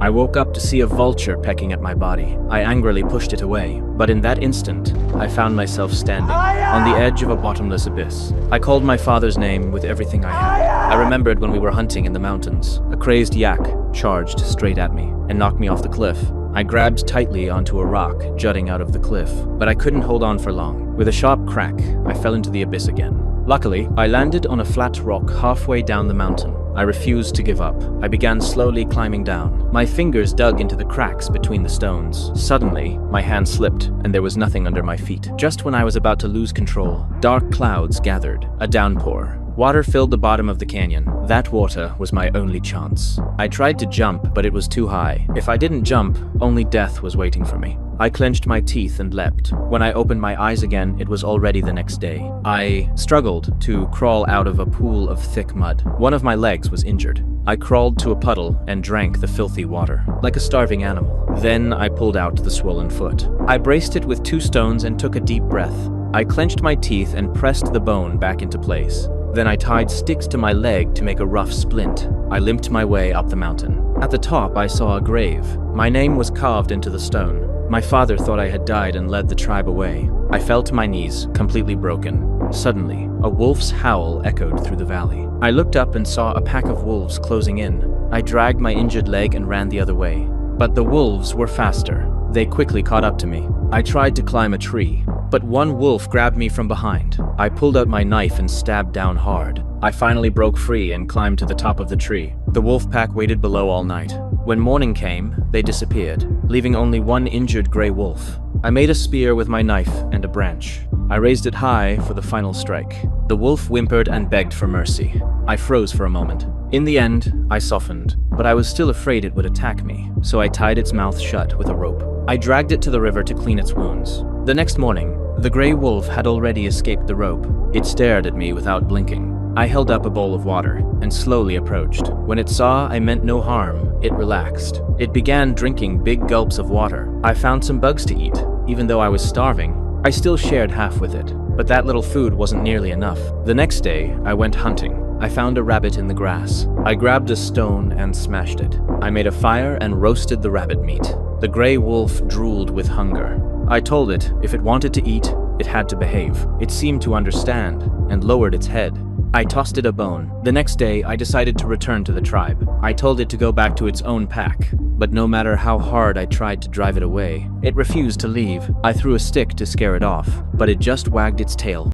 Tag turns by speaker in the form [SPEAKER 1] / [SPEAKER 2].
[SPEAKER 1] I woke up to see a vulture pecking at my body. I angrily pushed it away, but in that instant, I found myself standing on the edge of a bottomless abyss. I called my father's name with everything I had. I remembered when we were hunting in the mountains. A crazed yak charged straight at me and knocked me off the cliff. I grabbed tightly onto a rock jutting out of the cliff, but I couldn't hold on for long. With a sharp crack, I fell into the abyss again. Luckily, I landed on a flat rock halfway down the mountain. I refused to give up. I began slowly climbing down. My fingers dug into the cracks between the stones. Suddenly, my hand slipped, and there was nothing under my feet. Just when I was about to lose control, dark clouds gathered. A downpour. Water filled the bottom of the canyon. That water was my only chance. I tried to jump, but it was too high. If I didn't jump, only death was waiting for me. I clenched my teeth and leapt. When I opened my eyes again, it was already the next day. I struggled to crawl out of a pool of thick mud. One of my legs was injured. I crawled to a puddle and drank the filthy water, like a starving animal. Then I pulled out the swollen foot. I braced it with 2 stones and took a deep breath. I clenched my teeth and pressed the bone back into place. Then I tied sticks to my leg to make a rough splint. I limped my way up the mountain. At the top, I saw a grave. My name was carved into the stone. My father thought I had died and led the tribe away. I fell to my knees, completely broken. Suddenly, a wolf's howl echoed through the valley. I looked up and saw a pack of wolves closing in. I dragged my injured leg and ran the other way. But the wolves were faster. They quickly caught up to me. I tried to climb a tree, but one wolf grabbed me from behind. I pulled out my knife and stabbed down hard. I finally broke free and climbed to the top of the tree. The wolf pack waited below all night. When morning came, they disappeared, leaving only one injured gray wolf. I made a spear with my knife and a branch. I raised it high for the final strike. The wolf whimpered and begged for mercy. I froze for a moment. In the end, I softened, but I was still afraid it would attack me, so I tied its mouth shut with a rope. I dragged it to the river to clean its wounds. The next morning, the gray wolf had already escaped the rope. It stared at me without blinking. I held up a bowl of water and slowly approached. When it saw I meant no harm, it relaxed. It began drinking big gulps of water. I found some bugs to eat. Even though I was starving, I still shared half with it. But that little food wasn't nearly enough. The next day, I went hunting. I found a rabbit in the grass. I grabbed a stone and smashed it. I made a fire and roasted the rabbit meat. The gray wolf drooled with hunger. I told it if it wanted to eat, it had to behave. It seemed to understand and lowered its head. I tossed it a bone. The next day, I decided to return to the tribe. I told it to go back to its own pack, but no matter how hard I tried to drive it away, it refused to leave. I threw a stick to scare it off, but it just wagged its tail.